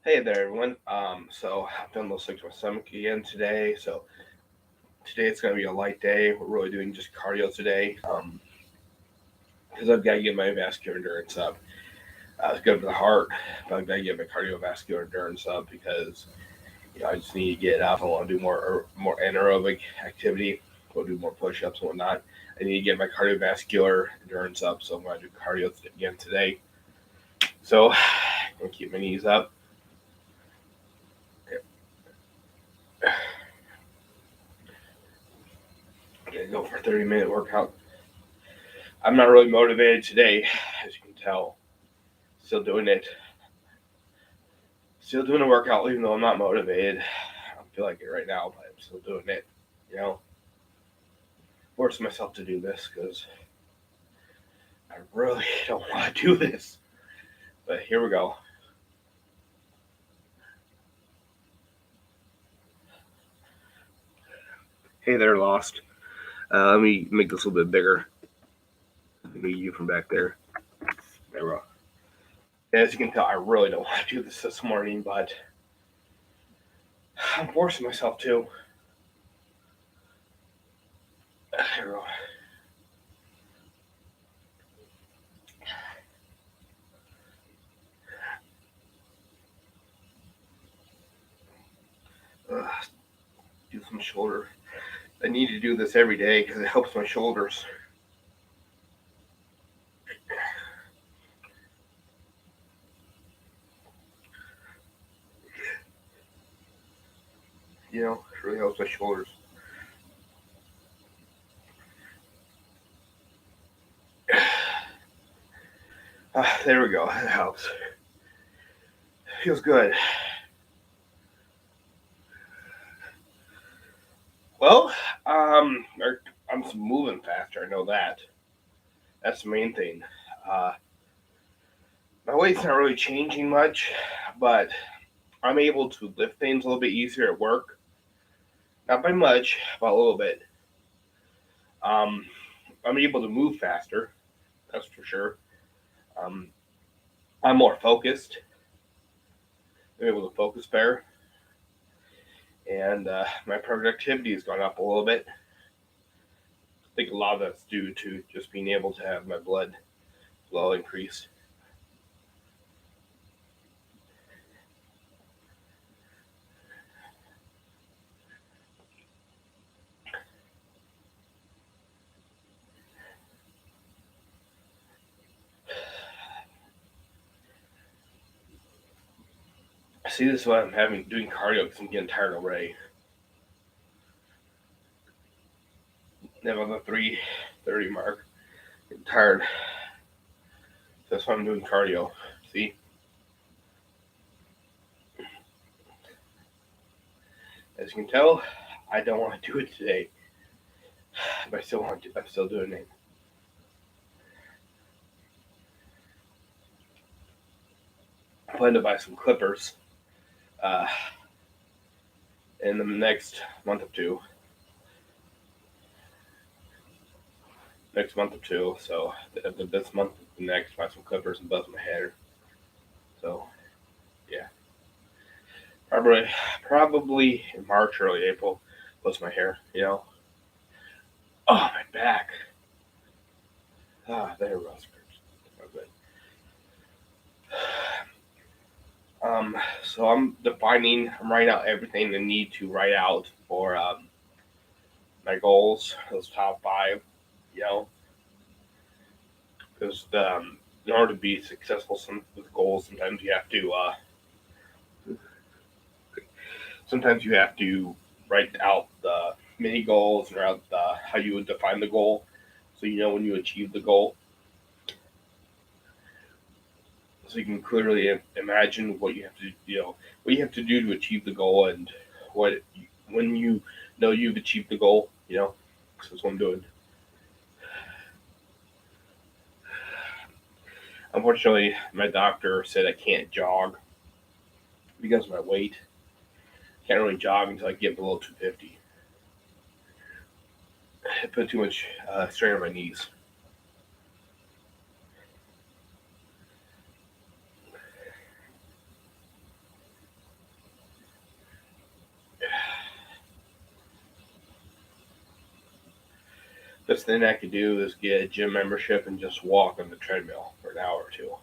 Hey there, everyone. So I'm feeling a little sick to my stomach again today. So today it's gonna be a light day. We're really doing just cardio today. Because I've got to get my vascular endurance up. It's good for the heart, but I've got to get my cardiovascular endurance up because I just need to get up. I want to do more anaerobic activity. Go do more push-ups and whatnot. I need to get my cardiovascular endurance up, so I'm gonna do cardio again today. So I'm gonna keep my knees up. I'm gonna go for a 30-minute workout. I'm not really motivated today, as you can tell. Still doing it. Still doing a workout, even though I'm not motivated. I don't feel like it right now, but I'm still doing it. You know, forcing myself to do this because I really don't want to do this. But here we go. Hey there, Lost. Let me make this a little bit bigger. Let me you from back there. There we go. As you can tell, I really don't want to do this morning, but I'm forcing myself to. Here we go. Do some shoulder. I need to do this every day because it helps my shoulders. It really helps my shoulders. There we go. That helps. Feels good. Well, I'm moving faster. I know that. That's the main thing. Uh, my weight's not really changing much, but I'm able to lift things a little bit easier at work. Not by much, but a little bit. Um, I'm able to move faster. That's for sure. Um, I'm more focused. I'm able to focus better, and my productivity has gone up a little bit. I think a lot of that's due to just being able to have my blood flow increase. See, this is why I'm doing cardio because I'm getting tired already. Then on the 3:30 mark, getting tired. So that's why I'm doing cardio. See, as you can tell, I don't want to do it today, but I still want to. I'm still doing it. I plan to buy some clippers uh, in the next month or two. Next month or two. So this month, the next, buy some clippers and buzz my hair. So yeah, probably in March, early April, buzz my hair. Oh, my back. There it was. Okay. So I'm writing out everything I need to write out for my goals, those top five, you know, because in order to be successful with goals, sometimes you have to write out the mini goals and write out how you would define the goal, so you know when you achieve the goal, so you can clearly imagine what you have to, what you have to do to achieve the goal, and what when you know you've achieved the goal, So that's what I'm doing. Unfortunately, my doctor said I can't jog because of my weight. Can't really jog until I get below 250. I put too much strain on my knees. Best thing I could do is get a gym membership and just walk on the treadmill for an hour or two.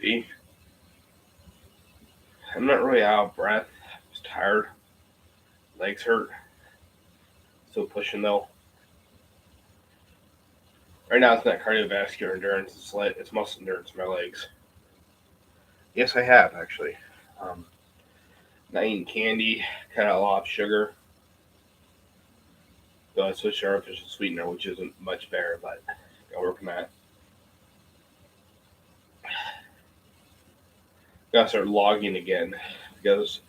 See? I'm not really out of breath. I'm just tired. Legs hurt. Still pushing though. Right now it's not cardiovascular endurance, it's muscle endurance in my legs. Yes, I have actually. Um, Not eating candy, kind of off sugar. So I switched to artificial sweetener, which isn't much better, but I'll work on that. Gotta start logging again because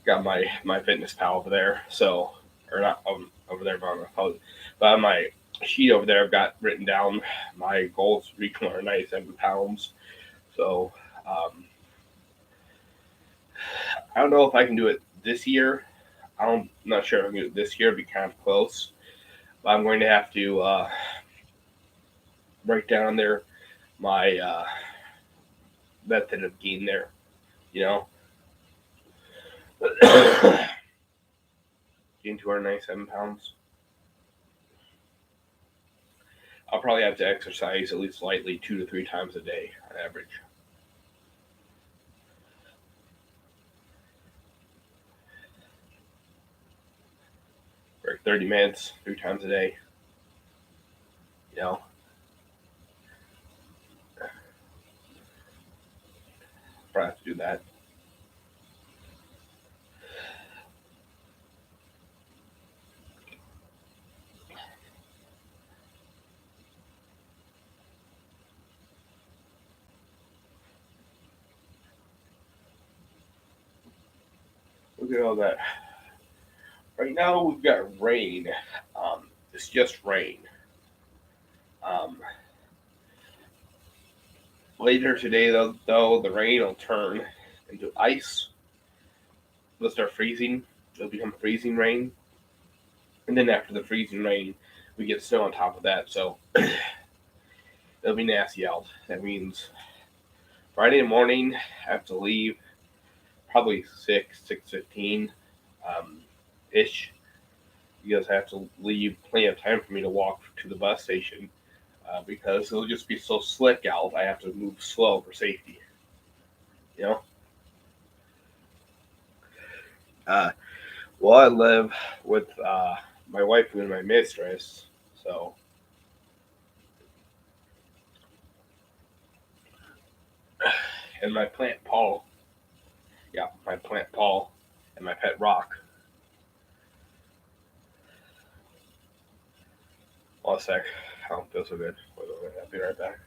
got my fitness pal over there. So or not over there, but on my phone. But on my sheet over there, I've got written down my goals to reach 197 pounds. So I don't know if I can do it this year. I'm not sure if I can do it this year. It'd be kind of close. But I'm going to have to write down there my method of gain there. You know, gain 297 pounds. I'll probably have to exercise at least lightly 2 to 3 times a day on average. For 30 minutes, 3 times a day. You know, probably have to do that. Look at all that. Right now we've got rain. It's just rain. Um, Later today, though, the rain will turn into ice. It'll start freezing. It'll become freezing rain. And then after the freezing rain, we get snow on top of that. So it'll be nasty out. That means Friday morning, I have to leave probably 6:15 ish, because I have to leave plenty of time for me to walk to the bus station, because it'll just be so slick out. I have to move slow for safety. You know. Uh, well, I live with my wife and my mistress, so and my plant Paul. Yeah, my plant Paul and my pet Rock. Hold a sec. I don't feel so good. I'll be right back.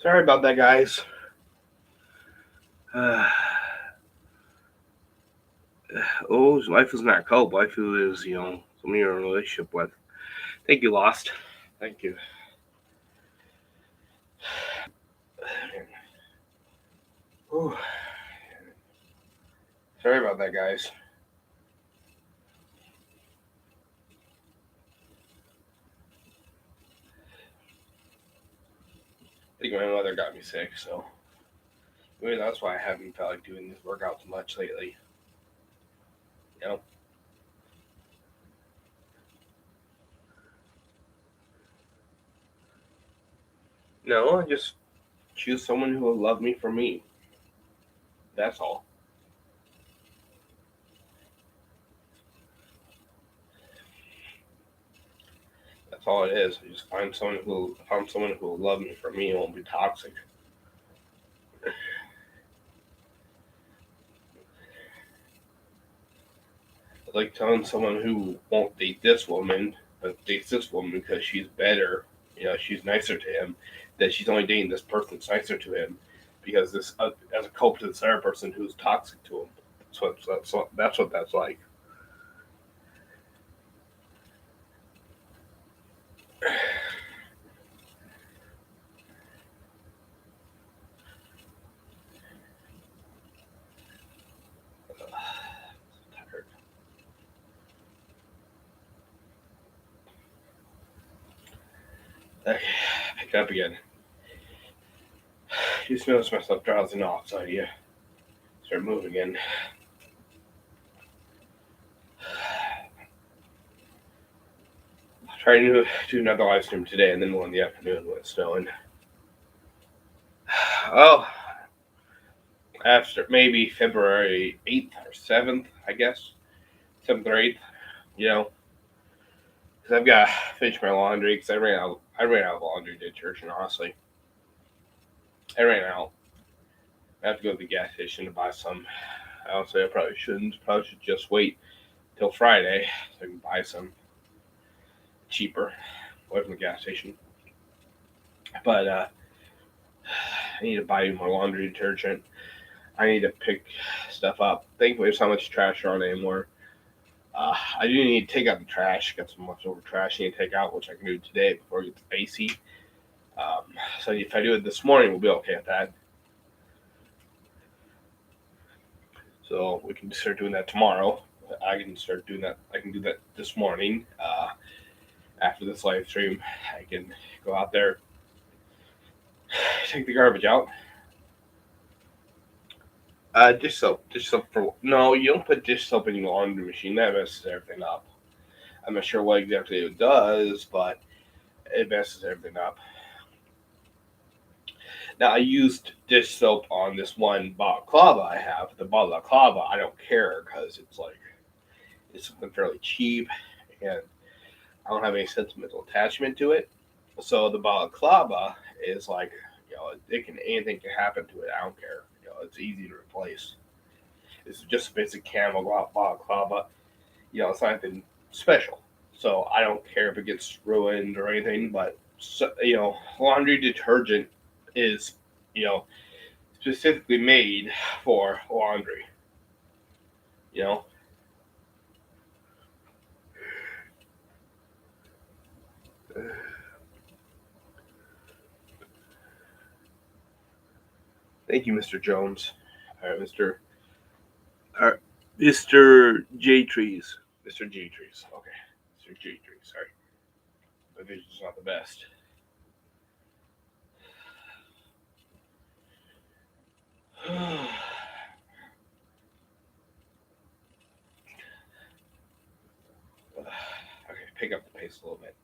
Sorry about that, guys. Life is not cope. Life is, somebody you're in a relationship with. Thank you, Lost. Thank you. Ooh. Sorry about that, guys. I think my mother got me sick, so maybe that's why I haven't felt like doing these workouts much lately. You know? No, I just choose someone who will love me for me. That's all. That's all it is. I just find someone who will love me for me and won't be toxic. It's like telling someone who won't date this woman, but dates this woman because she's better, she's nicer to him, that she's only dating this person that's nicer to him because this as a cope to this other person who's toxic to him. That's what that's like. Tired. Okay, pick it up again. Just notice myself drowsing off, so I start moving again. Trying to do another live stream today and then one in the afternoon when it's snowing. Oh, after maybe February 8th or 7th, I guess. 7th or 8th, you know. Because I've got to finish my laundry because I ran out of laundry detergent, honestly. I ran out. I have to go to the gas station to buy some. Honestly, I probably shouldn't. Probably should just wait till Friday so I can buy some cheaper away from the gas station. But I need to buy more laundry detergent. I need to pick stuff up. Thankfully, there's not much trash around anymore. I do need to take out the trash. Got some leftover trash I need to take out, which I can do today before it gets icy. So if I do it this morning, we'll be okay with that. So we can start doing that tomorrow. I can start doing that. I can do that this morning. After this live stream, I can go out there, take the garbage out. Dish soap. Dish soap for no, you don't put dish soap in your laundry machine. That messes everything up. I'm not sure what exactly it does, but it messes everything up. Now I used dish soap on this one balaclava I have. The balaclava I don't care because it's something fairly cheap, and I don't have any sentimental attachment to it. So the balaclava is like, anything can happen to it. I don't care. It's easy to replace. It's just a basic camel balaclava. It's not anything special. So I don't care if it gets ruined or anything. But laundry detergent is you know specifically made for laundry. You know. Thank you, Mr. Jones. Mr. Mr. J Trees. Mr. J Trees. Okay. Mr. J Trees. Sorry. My vision's not the best. Okay, pick up the pace a little bit.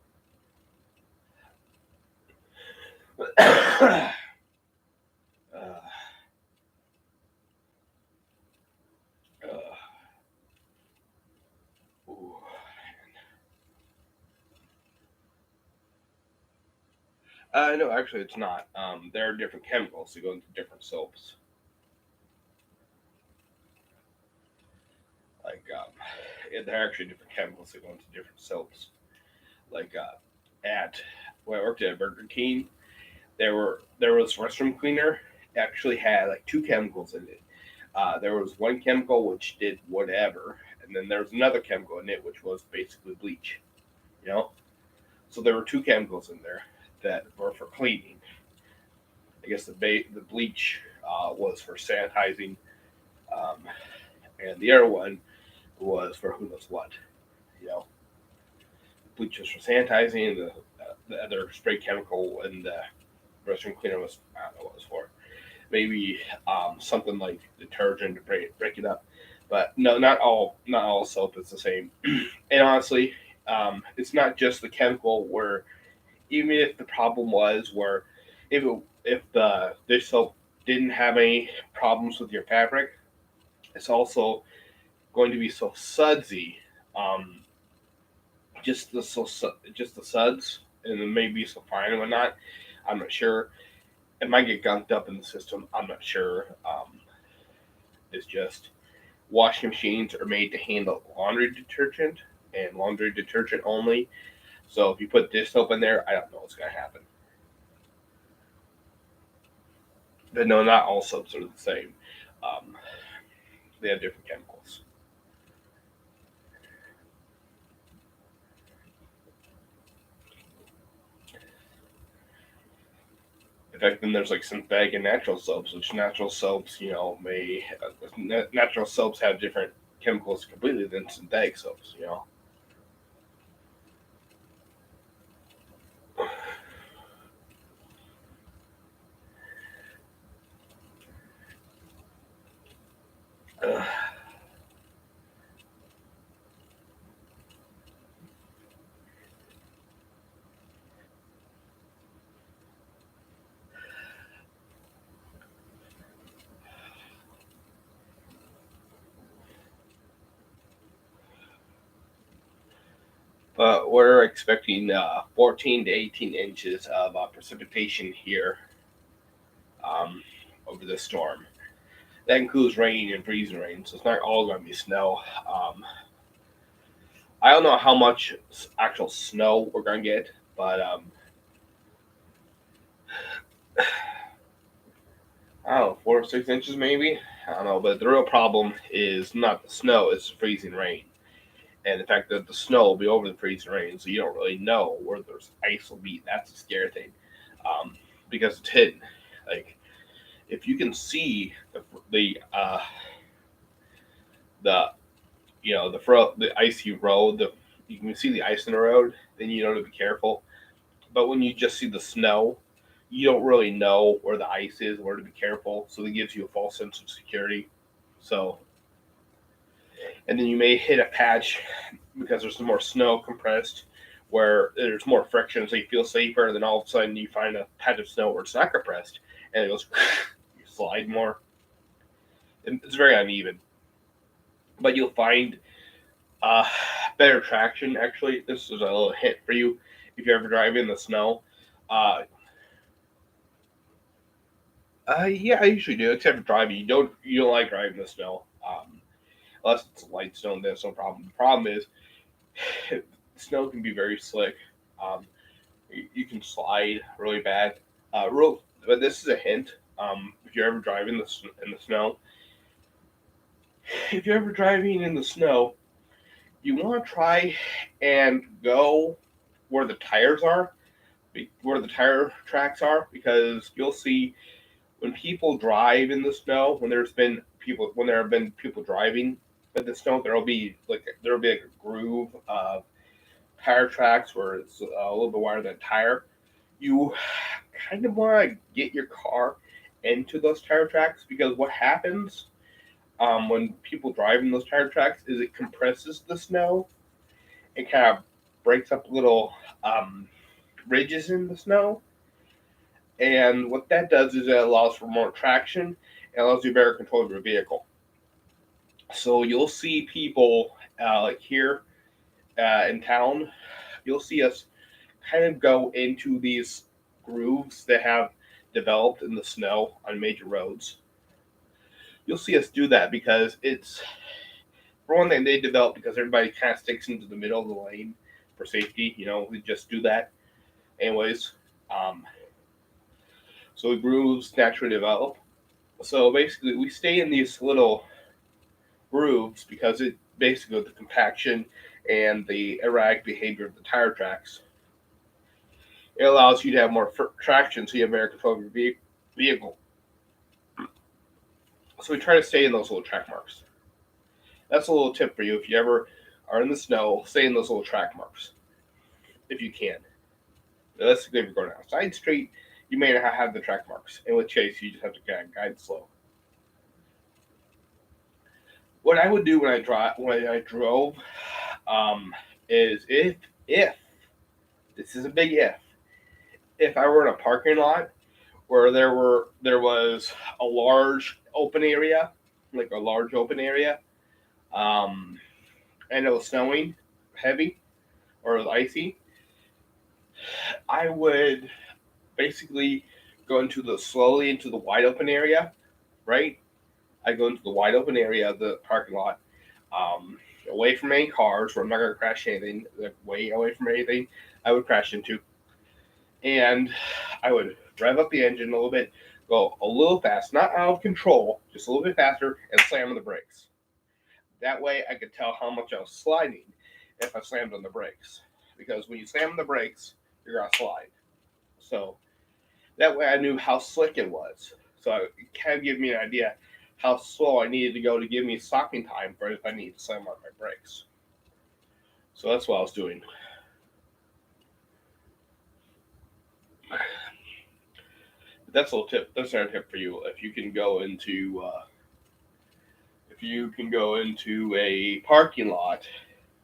No, actually, it's not. There are different chemicals that go into different soaps. Like, there are actually different chemicals that go into different soaps. Like, at when I worked at Burger King, there was restroom cleaner actually had like two chemicals in it. There was one chemical which did whatever, and then there was another chemical in it which was basically bleach. You know, so there were two chemicals in there that were for cleaning. I guess the bleach was for sanitizing, um, and the other one was for who knows what. You know, bleach was for sanitizing. The other spray chemical in the restroom cleaner was, I don't know what it was for. Maybe something like detergent to break it up. But no, not all soap is the same. And honestly, it's not just the chemical. Where even if the problem was where if the dish soap didn't have any problems with your fabric, it's also going to be so sudsy. Um, just the suds, and then maybe some fine and whatnot. I'm not sure. It might get gunked up in the system. I'm not sure. It's just washing machines are made to handle laundry detergent and laundry detergent only. So if you put dish soap in there, I don't know what's going to happen. But no, not all soaps are the same. Um, they have different chemicals. In fact, then there's like synthetic and natural soaps, which natural soaps, natural soaps have different chemicals completely than synthetic soaps. Uh, but we're expecting 14 to 18 inches of precipitation here um, over this storm. That includes rain and freezing rain, so it's not all going to be snow. I don't know how much actual snow we're going to get, but I don't know, 4 or 6 inches maybe. I don't know, but the real problem is not the snow; it's the freezing rain, and the fact that the snow will be over the freezing rain, so you don't really know where there's ice will be. That's the scary thing, because it's hidden. Like if you can see the the icy road, you can see the ice in the road, then you know to be careful. But when you just see the snow, you don't really know where the ice is, where to be careful. So it gives you a false sense of security. So, and then you may hit a patch because there's more snow compressed where there's more friction, so you feel safer. And then all of a sudden you find a patch of snow where it's not compressed and it goes, you slide more. And it's very uneven. But you'll find uh, better traction, actually. This is a little hint for you if you ever drive in the snow. Uh, yeah, I usually do, except for driving. You don't like driving in the snow, unless it's light snow. That's no problem. The problem is snow can be very slick. Um, you can slide really bad. But this is a hint. If you're ever driving in the snow, if you're ever driving in the snow, you want to try and go where the tires are, where the tire tracks are, because you'll see when people drive in the snow, when there have been people driving in the snow, there'll be like a groove of tire tracks where it's a little bit wider than a tire. You kind of want to get your car into those tire tracks because what happens when people drive in those tire tracks is it compresses the snow. It kind of breaks up little um, ridges in the snow, and what that does is it allows for more traction and allows you better control of your vehicle. So you'll see people like here in town, you'll see us kind of go into these grooves that have developed in the snow on major roads. You'll see us do that because it's, for one thing, they develop because everybody kind of sticks into the middle of the lane for safety. We just do that anyways. Um, so the grooves naturally develop. So basically, we stay in these little grooves because it basically the compaction and the erratic behavior of the tire tracks. It allows you to have more traction, so you have better control of your vehicle. So we try to stay in those little track marks. That's a little tip for you if you ever are in the snow. Stay in those little track marks if you can. That's if you're going down a side street, you may not have the track marks. And with Chase, you just have to guide slow. What I would do when I drove, is if this is a big if I were in a parking lot where there was a large open area, like a large open area, and it was snowing heavy or it was icy, I would basically go slowly into the wide open area, right? I go into the wide open area of the parking lot, away from any cars, where I'm not going to crash anything, way away from anything I would crash into. And I would rev up the engine a little bit, go a little fast, not out of control, just a little bit faster, and slam on the brakes. That way I could tell how much I was sliding if I slammed on the brakes. Because when you slam on the brakes, you're going to slide. So that way I knew how slick it was. So it kind of gave me an idea how slow I needed to go to give me stopping time for if I need to slam on my brakes. So that's what I was doing. That's a little tip. That's another tip for you. If you can go into a parking lot,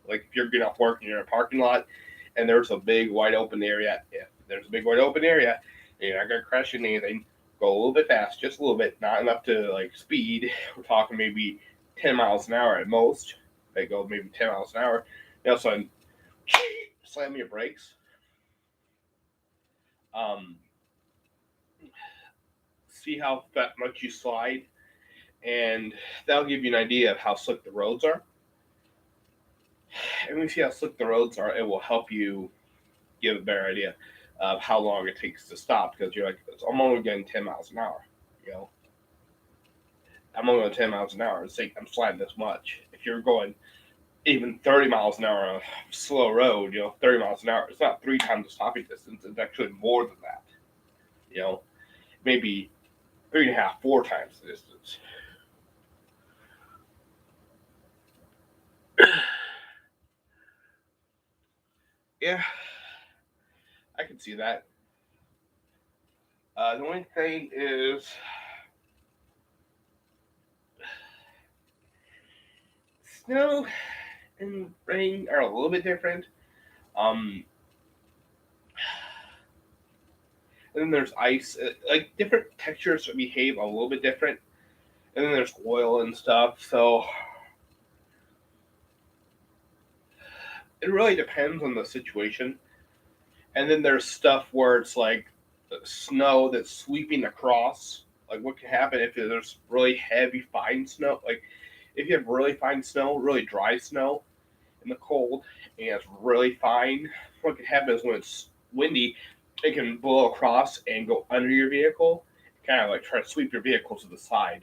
like if you're getting off work and you're in a parking lot, and there's a big wide open area. If there's a big wide open area, and you're not gonna crash into anything, go a little bit fast, just a little bit, not enough to like speed. We're talking maybe 10 miles an hour at most. They go maybe 10 miles an hour. Now, so slam your brakes. See how much you slide, and that'll give you an idea of how slick the roads are. And when you see how slick the roads are, it will help you give a better idea of how long it takes to stop, because you're like, I'm only getting 10 miles an hour, you know. I'm only going 10 miles an hour. I'm sliding this much. If you're going even 30 miles an hour on a slow road, 30 miles an hour, it's not 3 times the stopping distance. It's actually more than that. Maybe 3.5, 4 times the distance. Yeah, I can see that. The only thing is, snow and rain are a little bit different. And then there's ice. Like, different textures behave a little bit different. And then there's oil and stuff. So it really depends on the situation. And then there's stuff where it's like snow that's sweeping across. Like, what can happen if there's really heavy, fine snow? Like, if you have really fine snow, really dry snow in the cold, and it's really fine, what can happen is when it's windy, it can blow across and go under your vehicle, kind of like try to sweep your vehicle to the side.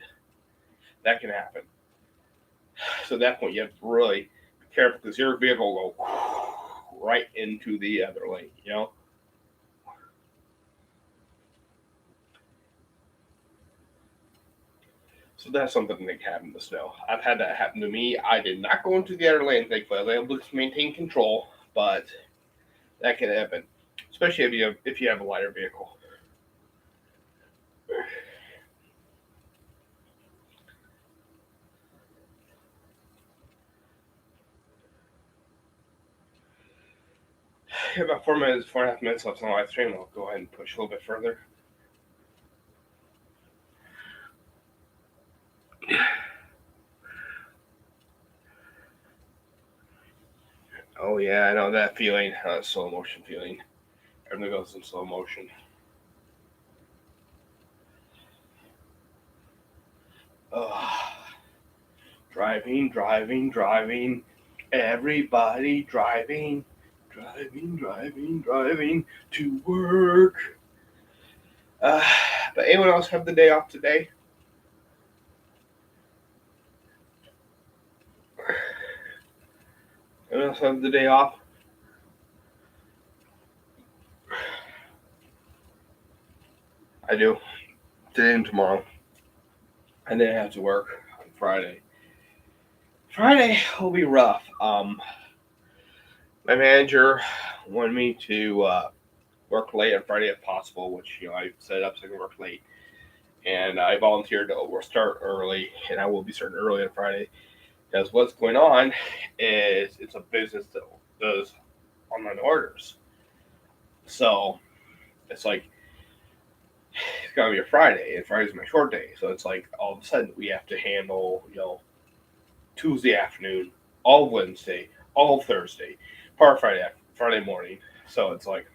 That can happen. So at that point, you have to really be careful, because your vehicle will go right into the other lane, So that's something that can happen in the snow. I've had that happen to me. I did not go into the other lane, thankfully. I was able to maintain control, but that can happen, especially if you have a lighter vehicle. About 4.5 minutes left on the live stream. I'll go ahead and push a little bit further. Oh yeah, I know that feeling. Slow motion feeling. Everything goes in slow motion. Driving. Everybody driving to work. But anyone else have the day off today? Anyone else have the day off? I do. Today and tomorrow. And then I have to work on Friday. Friday will be rough. My manager wanted me to work late on Friday if possible, which I set up so I can work late. And I volunteered to start early, and I will be starting early on Friday. Because what's going on is it's a business that does online orders. So it's like it's gonna be a Friday, and Friday's my short day. So it's like all of a sudden we have to handle Tuesday afternoon, all Wednesday, all Thursday, part of Friday morning. So it's like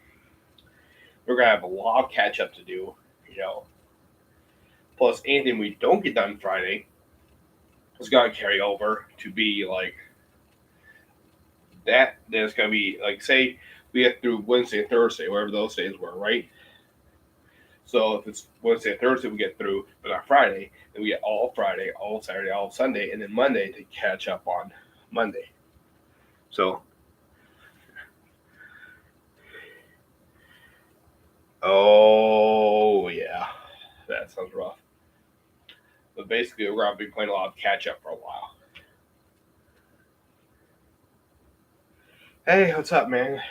we're gonna have a lot of catch up to do, Plus anything we don't get done Friday is gonna carry over to be like that. Then it's gonna be like, say we get through Wednesday and Thursday, whatever those days were, right? So if it's Wednesday and Thursday we get through, but not Friday, then we get all Friday, all Saturday, all Sunday, and then Monday to catch up on Monday. So, oh yeah, that sounds rough. But basically, we're gonna be playing a lot of catch up for a while. Hey, what's up, man?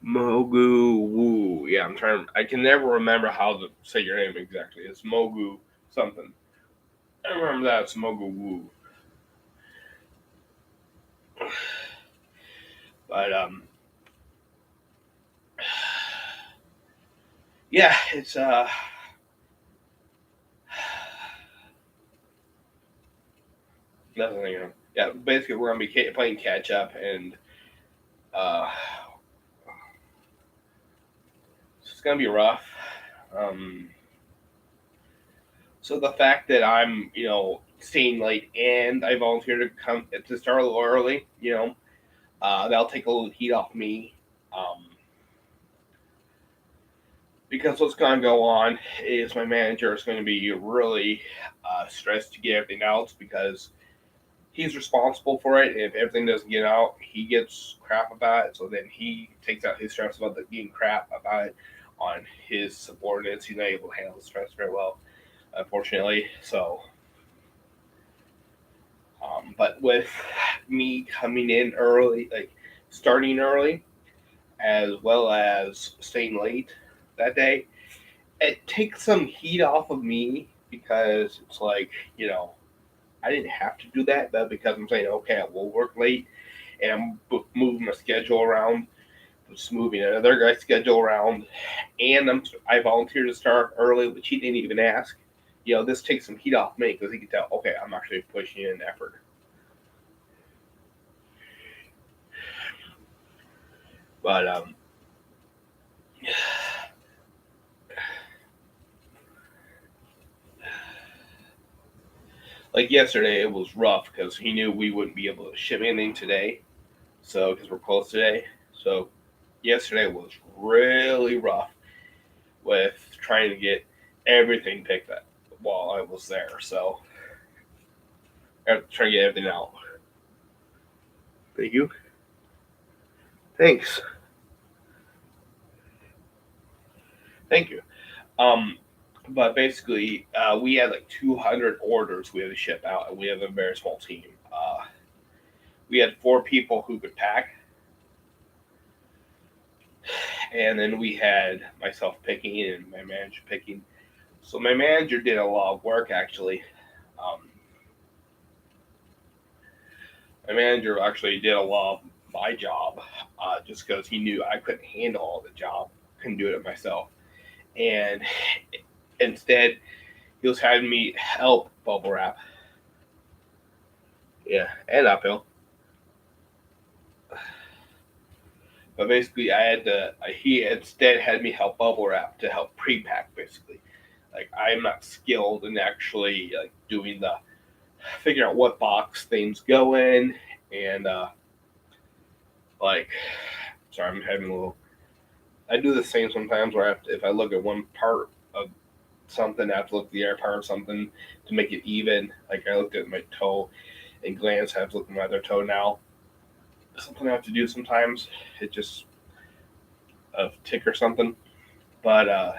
Mogu Woo. Yeah, I'm trying. I can never remember how to say your name exactly. It's Mogu something. I remember that it's Mogu Woo. But yeah, it's nothing. Yeah, basically we're gonna be playing catch up, and uh, it's gonna be rough. Um, so the fact that I'm staying late and I volunteered to come to start a little early, that'll take a little heat off me. Because what's going to go on is my manager is going to be really stressed to get everything out because he's responsible for it. And if everything doesn't get out, he gets crap about it. So then he takes out his stress about getting crap about it on his subordinates. He's not able to handle the stress very well, unfortunately. So, but with me coming in early, like starting early, as well as staying late that day, it takes some heat off of me because it's like, I didn't have to do that, but because I'm saying, okay, I will work late and I'm moving my schedule around, just moving another guy's schedule around, and I volunteered to start early, which he didn't even ask. This takes some heat off me because he can tell, okay, I'm actually pushing in effort. But like yesterday, it was rough because he knew we wouldn't be able to ship anything today, so because we're closed today. So yesterday was really rough with trying to get everything picked up while I was there. So trying to get everything out. Thank you. Thanks. Thank you. But basically, we had like 200 orders we had to ship out, and we have a very small team. We had 4 people who could pack, and then we had myself picking and my manager picking. So my manager did a lot of work actually. My manager actually did a lot of my job just because he knew I couldn't handle all the job, couldn't do it myself, and instead he was having me help bubble wrap. Yeah, and uphill. But basically, I had to. He instead had me help bubble wrap to help pre-pack. Basically, like I'm not skilled in actually like doing the figuring out what box things go in, and like, sorry, I'm having a little I do the same sometimes where if I look at one part of something, I have to look at the other part of something to make it even. Like I looked at my toe and glance, I have to look at my other toe now. Something I have to do sometimes. It just a tick or something. But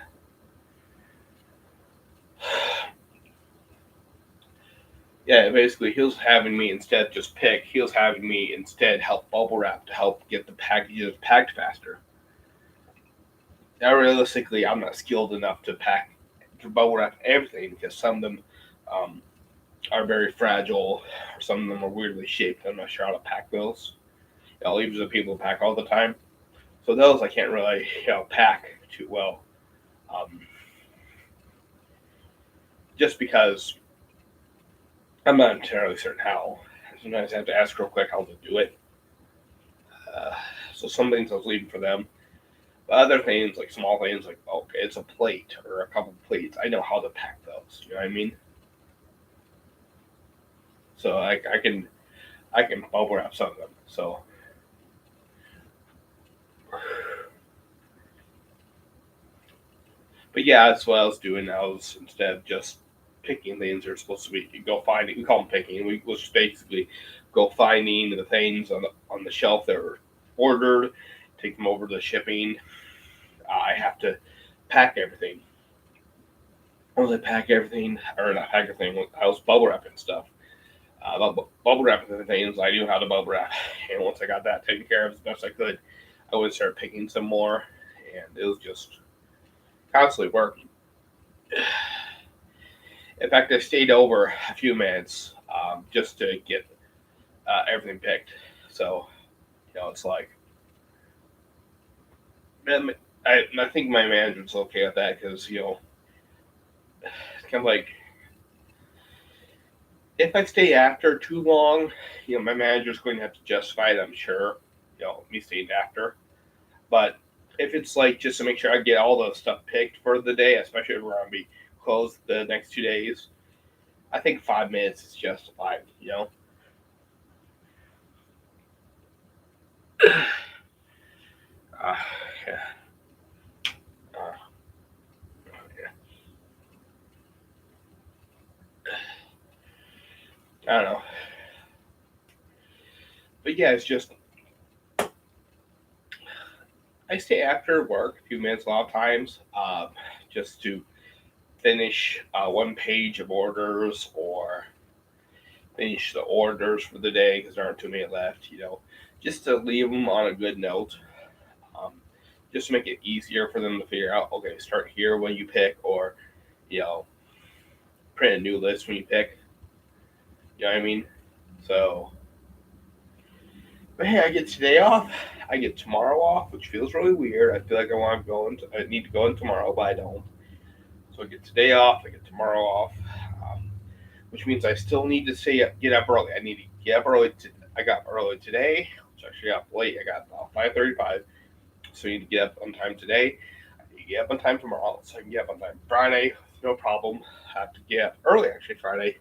yeah, basically he was having me instead of just pick, he was having me instead help bubble wrap to help get the packages packed faster. Now realistically I'm not skilled enough to bubble wrap everything because some of them um, are very fragile, or some of them are weirdly shaped. I'm not sure how to pack those. I'll leave it to people to pack all the time. So those I can't really pack too well. Um, just because I'm not entirely certain how. Sometimes I have to ask real quick how to do it. Uh, so some things I was leaving for them. But other things, like small things, like okay, it's a plate or a couple plates. I know how to pack those. You know what I mean? So I can bubble wrap some of them. So, but yeah, that's what I was doing. I was instead of just picking things they're supposed to be, you go finding. We call them picking. We was basically go finding the things on the shelf that were ordered, take them over to shipping. I have to pack everything. Once I pack everything, or not pack everything, I was bubble wrapping stuff. Bubble wrapping the things, I knew how to bubble wrap. And once I got that taken care of as best I could, I would start picking some more. And it was just constantly working. In fact, I stayed over a few minutes just to get everything picked. So, it's like, man, I think my manager's okay with that because, it's kind of like, if I stay after too long, my manager's going to have to justify it, I'm sure, me staying after. But if it's like just to make sure I get all the stuff picked for the day, especially if we're going to be closed the next 2 days, I think 5 minutes is justified. Uh, yeah. Uh, yeah. I don't know. But yeah, it's just, I stay after work a few minutes a lot of times just to finish one page of orders or finish the orders for the day because there aren't too many left, just to leave them on a good note. Um, just to make it easier for them to figure out, okay, start here when you pick, or, you know, print a new list when you pick. You know what I mean? So, but hey, I get today off. I get tomorrow off, which feels really weird. I feel like I need to go in tomorrow, but I don't. So I get today off. I get tomorrow off, which means I still need to get up early. I need to get up early. I got up early today, which actually got up late. I got 5:35, so I need to get up on time today. I need to get up on time tomorrow, so I can get up on time Friday. No problem. I have to get up early actually Friday.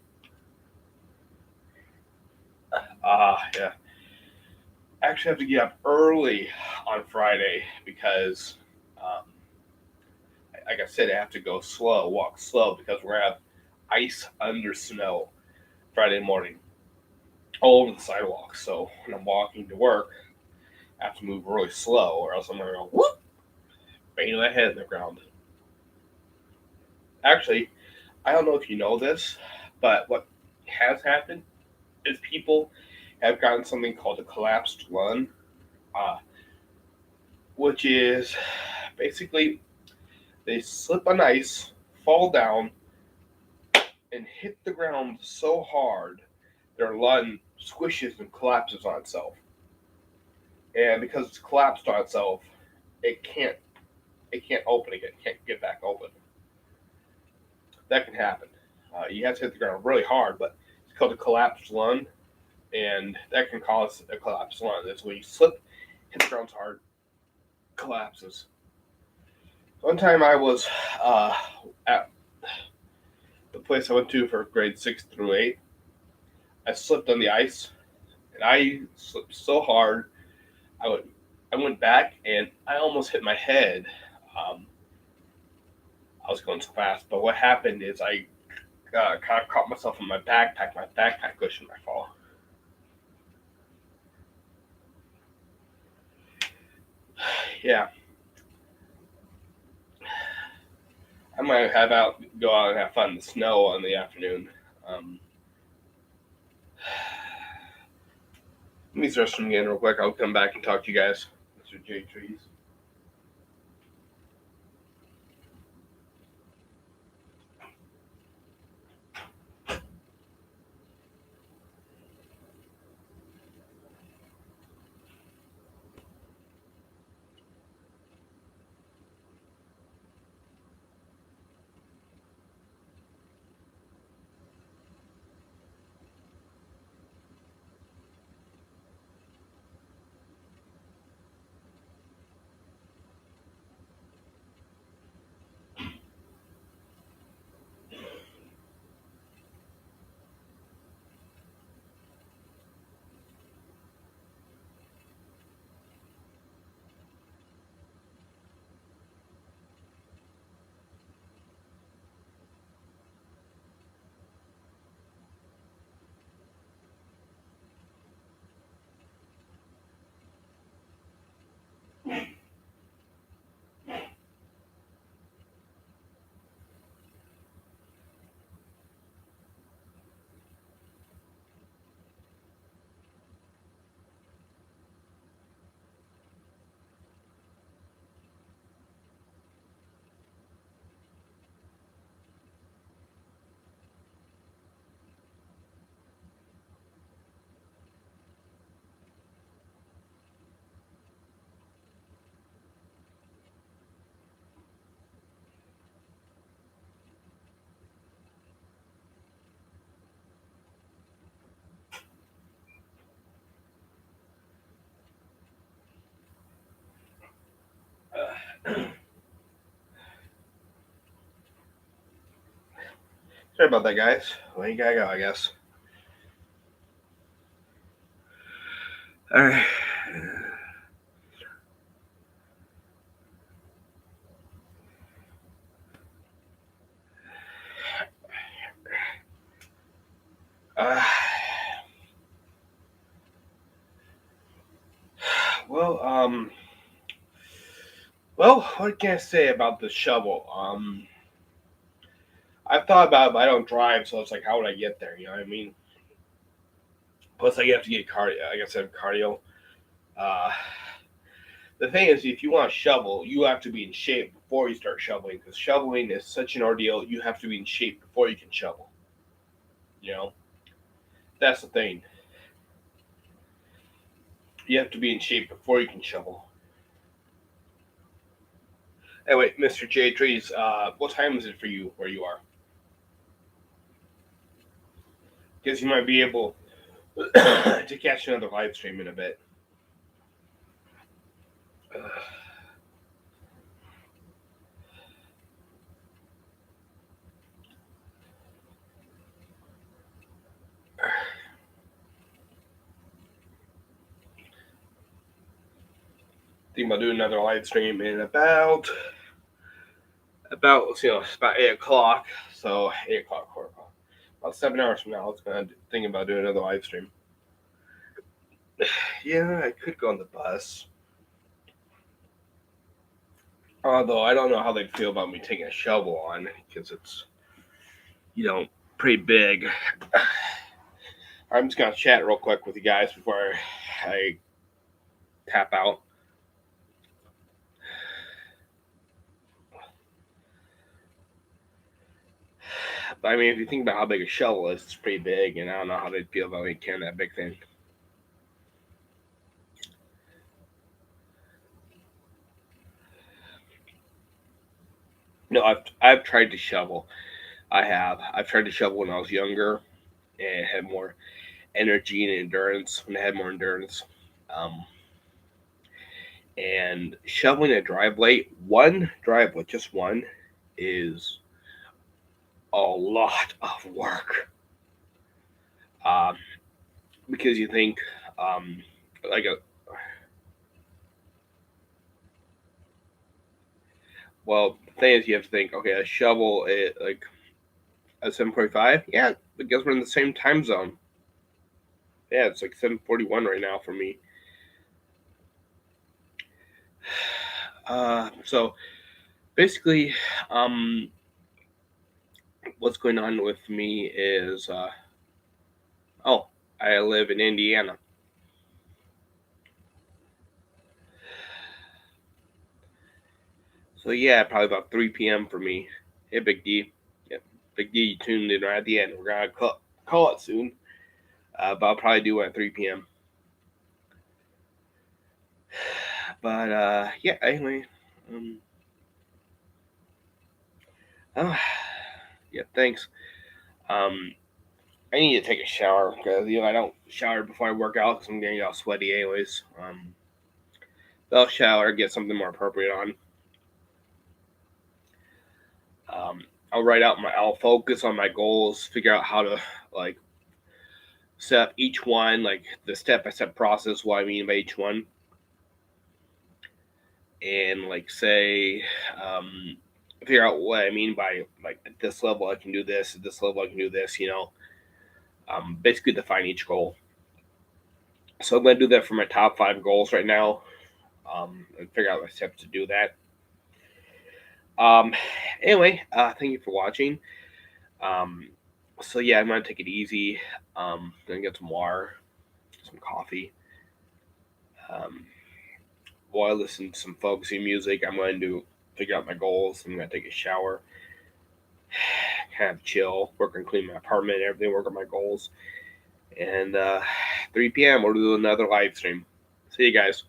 Yeah. I actually have to get up early on Friday because, um, like I said, I have to walk slow because we're gonna have ice under snow Friday morning all over the sidewalk. So when I'm walking to work, I have to move really slow, or else I'm gonna go whoop, bang my head in the ground. Actually, I don't know if you know this, but what has happened is people have gotten something called a collapsed lung, uh, which is basically they slip on ice, fall down, and hit the ground so hard their lung squishes and collapses on itself. And because it's collapsed on itself, it can't open again, can't get back open. That can happen. You have to hit the ground really hard, but it's called a collapsed lung, and that can cause a collapsed lung. That's when you slip, hit the ground hard, collapses. One time I was at the place I went to for grade 6 through 8. I slipped on the ice, and I slipped so hard I went I went back and I almost hit my head. Um, I was going so fast, but what happened is I kind of caught myself in my backpack. My backpack cushioned my fall. Yeah, I might go out and have fun in the snow in the afternoon. Um, Let me stretch them again real quick. I'll come back and talk to you guys, Mr. J Trees. Sorry about that, guys. Well, you gotta go, I guess. All right. Uh, well, what can I say about the shovel? I've thought about it, but I don't drive, so it's like, how would I get there? You know what I mean? Plus, I have to get cardio. Like I said, cardio. Uh, the thing is, if you want to shovel, you have to be in shape before you start shoveling, because shoveling is such an ordeal. You have to be in shape before you can shovel. You know, that's the thing. You have to be in shape before you can shovel. Anyway, Mr. J Trees, what time is it for you where you are? Because you might be able to catch another live stream in a bit. Think about doing another live stream in it's about 8 o'clock. So 8 o'clock, 4 o'clock, about 7 hours from now. I was gonna think about doing another live stream. Yeah, I could go on the bus. Although I don't know how they'd feel about me taking a shovel on because it's you know pretty big. I'm just gonna chat real quick with you guys before I tap out. But I mean, if you think about how big a shovel is, it's pretty big, and I don't know how they'd feel about me carrying that big thing. No, I've tried to shovel. I have. I've tried to shovel when I was younger and had more energy and endurance. When I had more endurance, um, and shoveling a driveway, just one, is a lot of work. Um, because you think, um, like a Well, the thing is, you have to think, okay, a shovel is like at 7:45. Yeah, I guess we're in the same time zone. Yeah, it's like 7:41 right now for me. So basically, um, what's going on with me is, oh, I live in Indiana. So yeah, probably about 3 p.m. for me. Hey, Big D. Yep, Big D, you tuned in right at the end. We're gonna call it soon, but I'll probably do it at 3 p.m. But yeah, anyway, um, oh, yeah, thanks. Um, I need to take a shower because I don't shower before I work out because I'm getting all sweaty anyways. I'll shower, get something more appropriate on. Um, I'll focus on my goals, figure out how to like set up each one, like the step by step process, what I mean by each one, and like say, figure out what I mean by like at this level I can do this, at this level I can do this. Basically define each goal. So I'm gonna do that for my top 5 goals right now, and figure out my steps to do that. Um, anyway, thank you for watching. Um, so yeah, I'm gonna take it easy. Gonna get some water, some coffee. Um, while I listen to some folksy music, I'm going to figure out my goals. I'm gonna take a shower, kind of chill, work and clean my apartment, everything, work on my goals. And 3 p.m. we'll do another live stream. See you guys.